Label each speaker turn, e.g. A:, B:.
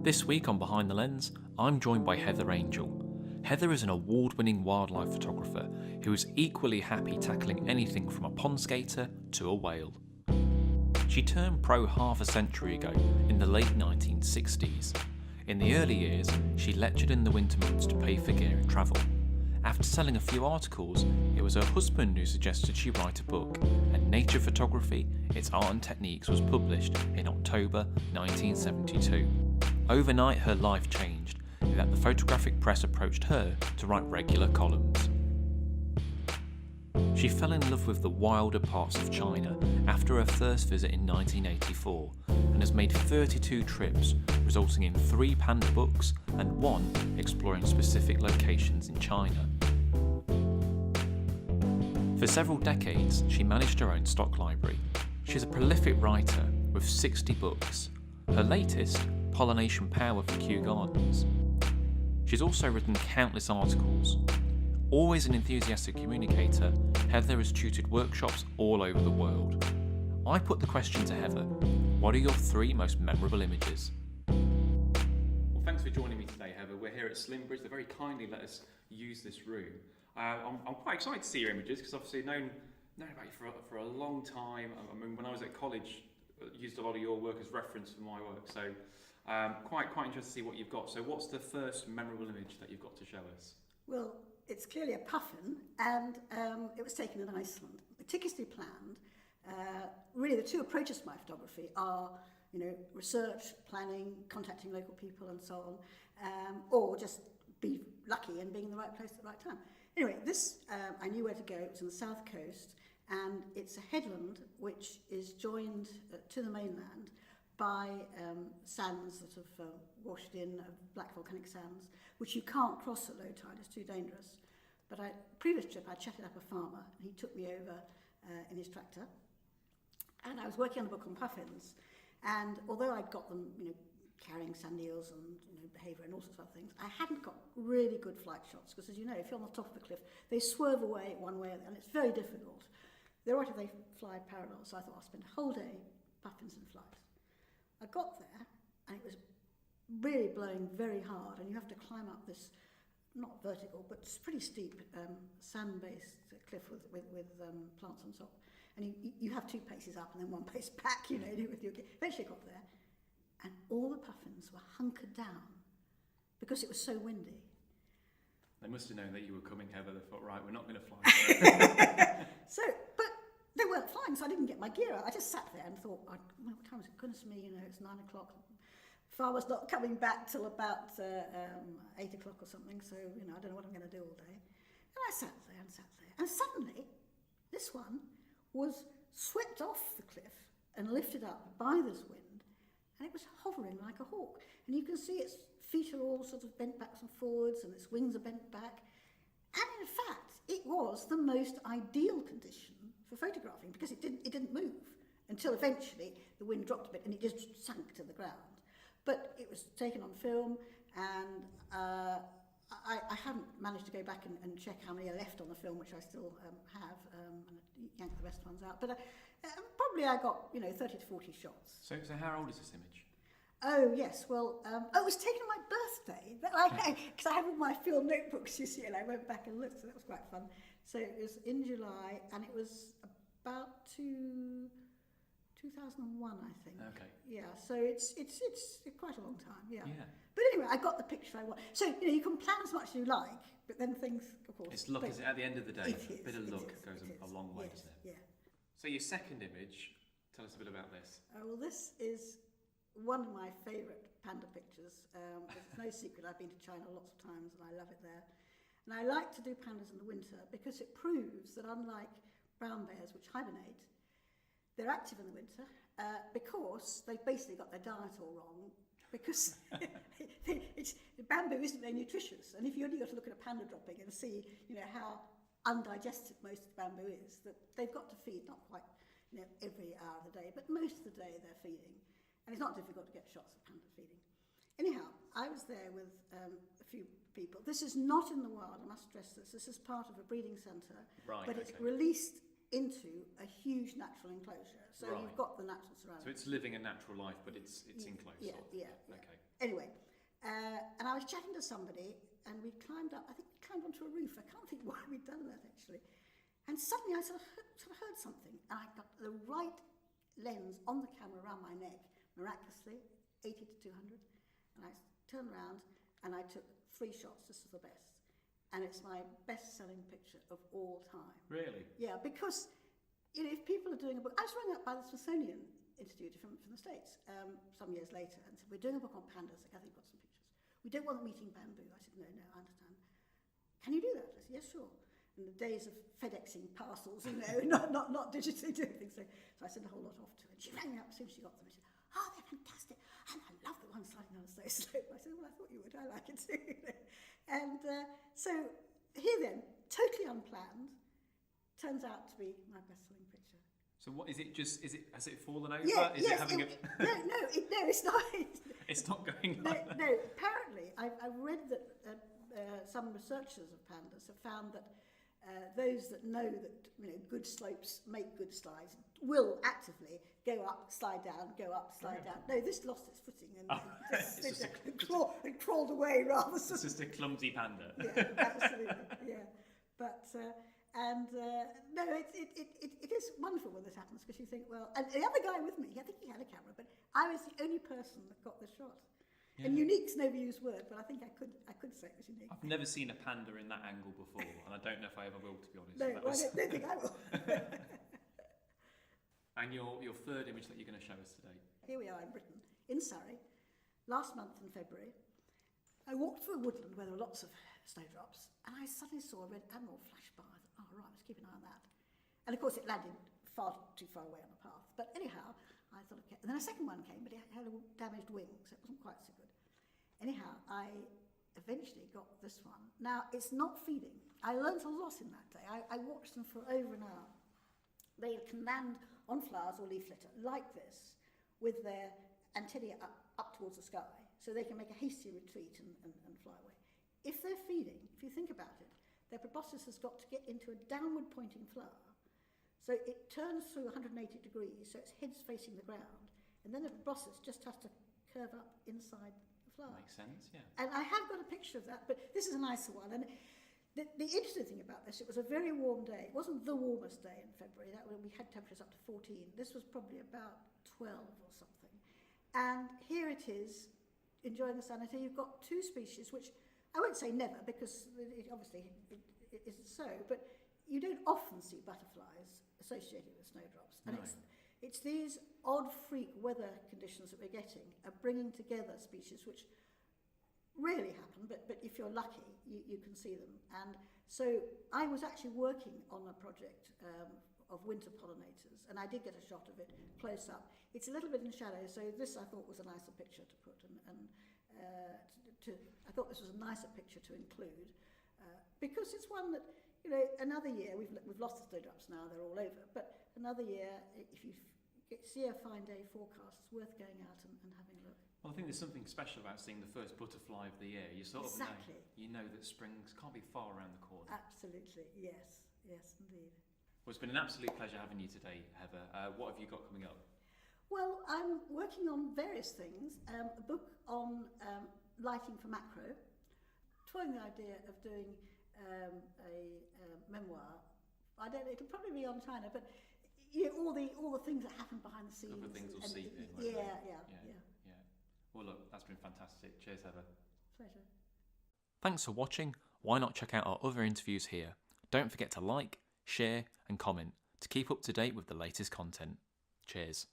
A: This week on Behind the Lens, I'm joined by Heather Angel. Heather is an award-winning wildlife photographer who is equally happy tackling anything from a pond skater to a whale. She turned pro half a century ago in the late 1960s. In the early years, she lectured in the winter months to pay for gear and travel. After selling a few articles, it was her husband who suggested she write a book, and Nature Photography, Its Art and Techniques was published in October 1972. Overnight her life changed, in that the photographic press approached her to write regular columns. She fell in love with the wilder parts of China after her first visit in 1984 and has made 32 trips, resulting in 3 panda books and 1 exploring specific locations in China. For several decades, she managed her own stock library. She's a prolific writer with 60 books. Her latest, Pollination Power for Kew Gardens. She's also written countless articles. Always an enthusiastic communicator, Heather has tutored workshops all over the world. I put the question to Heather, what are your 3 most memorable images? Well, thanks for joining me today, Heather. We're here at Slimbridge. They very kindly let us use this room. I'm quite excited to see your images because obviously I've known about you for a long time. I mean, when I was at college, I used a lot of your work as reference for my work, so quite interested to see what you've got. So what's the first memorable image that you've got to show us?
B: Well, it's clearly a puffin, and it was taken in Iceland, meticulously planned. Really, the 2 approaches to my photography are, research, planning, contacting local people, and so on, or just be lucky and being in the right place at the right time. Anyway, this I knew where to go. It was on the south coast, and it's a headland which is joined to the mainland by sands that have washed in, black volcanic sands, which you can't cross at low tide, it's too dangerous. But previous trip I chatted up a farmer, and he took me over in his tractor, and I was working on a book on puffins, and although I'd got them, carrying sand eels and behaviour and all sorts of other things, I hadn't got really good flight shots, because as you know, if you're on the top of a cliff, they swerve away one way, and it's very difficult. They're right if they fly parallel, so I thought I'll spend a whole day puffins in flight. I got there, and it was really blowing very hard, and you have to climb up this, not vertical, but pretty steep sand-based cliff with plants on top. And you have 2 paces up and then 1 pace back, with your gear. Eventually I got there, and all the puffins were hunkered down because it was so windy.
A: They must have known that you were coming, Heather. They thought, right, we're not going to fly.
B: But they weren't flying, so I didn't get my gear out. I just sat there and thought, what time is it? Goodness me, it's 9 o'clock. Farmer's not coming back till about 8 o'clock or something, so, I don't know what I'm going to do all day. And I sat there, and suddenly, this one was swept off the cliff and lifted up by this wind, and it was hovering like a hawk. And you can see its feet are all sort of bent backwards and forwards, and its wings are bent back. And in fact, it was the most ideal condition for photographing, because it didn't move until eventually the wind dropped a bit and it just sank to the ground. But it was taken on film, and I haven't managed to go back and check how many are left on the film, which I still have, and yank the best ones out. But probably I got 30 to 40 shots.
A: So how old is this image?
B: Oh yes, well, it was taken on my birthday, because I had all my film notebooks, you see, and I went back and looked, so that was quite fun. So it was in July, and it was about 2001, I think.
A: Okay.
B: Yeah, so it's quite a long time, yeah.
A: Yeah.
B: But anyway, I got the picture I want. So, you can plan as much as you like, but then things, of course...
A: It's luck, at the end of the day, a bit of luck goes
B: a
A: long way,
B: yes,
A: doesn't it?
B: Yeah.
A: So your second image, tell us a bit about this.
B: Well, this is one of my favourite panda pictures. It's no secret, I've been to China lots of times, and I love it there. And I like to do pandas in the winter because it proves that unlike brown bears, which hibernate, they're active in the winter because they've basically got their diet all wrong, because bamboo isn't very nutritious. And if you only got to look at a panda dropping and see how undigested most of the bamboo is, that they've got to feed, not quite every hour of the day, but most of the day they're feeding. And it's not difficult to get shots of panda feeding. Anyhow, I was there with a few people. This is not in the wild, I must stress this. This is part of a breeding centre,
A: right,
B: but it's
A: okay.
B: released into a huge natural enclosure. So
A: Right.
B: you've got the natural surroundings.
A: So it's living a natural life, but it's enclosed.
B: Yeah,
A: sort of.
B: yeah.
A: Okay.
B: Anyway, and I was chatting to somebody, and we climbed up. I think we climbed onto a roof. I can't think why we'd done that actually. And suddenly I sort of heard something, and I got the right lens on the camera around my neck, miraculously, 80 to 200. And I turned around and I took 3 shots. This was the best. And it's my best-selling picture of all time.
A: Really?
B: Yeah, because, you know, if people are doing a book... I was rung up by the Smithsonian Institute from the States some years later and said, we're doing a book on pandas. I think you've got some pictures. We don't want them eating bamboo. I said, no, I understand. Can you do that? I said, yes, sure. In the days of FedExing parcels, you know, not digitally doing things. So I sent a whole lot off to her. And she rang me up as soon as she got them. She said, oh, they're fantastic. And I love the one sliding down the slope. I said, well, I thought you would. I like it too. You know. And so here then, totally unplanned, turns out to be my best-selling picture.
A: So what is it? Has it fallen over?
B: Yeah,
A: is it having
B: no, it's not.
A: It's not going.
B: No, apparently, I've read that some researchers of pandas have found that those that know that good slopes make good slides will actively go up, slide down, go up, slide down. No, this lost its footing and crawled away rather.
A: It's just a clumsy panda.
B: Yeah, absolutely. Yeah, but no, it is wonderful when this happens because you think, well, and the other guy with me, I think he had a camera, but I was the only person that got the shot. Yeah. And unique's an overused word, but I think I could say it was unique.
A: I've never seen a panda in that angle before, and I don't know if I ever will, to be honest.
B: No, I don't think I will.
A: And your third image that you're going to show us today.
B: Here we are in Britain, in Surrey, last month in February. I walked through a woodland where there were lots of snowdrops, and I suddenly saw a red admiral flash by. I thought, oh, right, let's keep an eye on that. And of course, it landed far too far away on the path. But anyhow, I thought, okay. And then a second one came, but it had a damaged wing, so it wasn't quite so good. Anyhow, I eventually got this one. Now, it's not feeding. I learned a lot in that day. I watched them for over an hour. They can land on flowers or leaf litter like this, with their antennae up towards the sky, so they can make a hasty retreat and fly away. If they're feeding, if you think about it, their proboscis has got to get into a downward pointing flower. So it turns through 180 degrees, so its head's facing the ground, and then the proboscis just has to curve up inside the flower.
A: Makes sense, yeah.
B: And I have got a picture of that, but this is a nicer one. And the interesting thing about this, it was a very warm day. It wasn't the warmest day in February. We had temperatures up to 14. This was probably about 12 or something. And here it is, enjoying the sun. And here you've got 2 species, which I won't say never, because obviously it isn't so, but you don't often see butterflies associated with snowdrops. And
A: No.
B: it's these odd freak weather conditions that we're getting are bringing together species which rarely happen, but if you're lucky, you can see them. And so I was actually working on a project of winter pollinators, and I did get a shot of it close up. It's a little bit in shadow, so this I thought was a nicer picture to put, and I thought this was a nicer picture to include, because it's one that, another year, we've lost the snowdrops now, they're all over, but another year, if you see a fine day forecast, it's worth going out and having a look.
A: Well, I think there's something special about seeing the first butterfly of the year. You sort of know that spring can't be far around the corner.
B: Absolutely, yes, indeed.
A: Well, it's been an absolute pleasure having you today, Heather. What have you got coming up?
B: Well, I'm working on various things. A book on lighting for macro, toying the idea of doing a memoir. I don't know, it'll probably be on China, but all the things that happen behind the scenes.
A: A couple of things will seep in.
B: Yeah.
A: Well, look, that's been fantastic. Cheers, Heather.
B: Pleasure.
A: Thanks for watching. Why not check out our other interviews here? Don't forget to like, share and comment to keep up to date with the latest content. Cheers.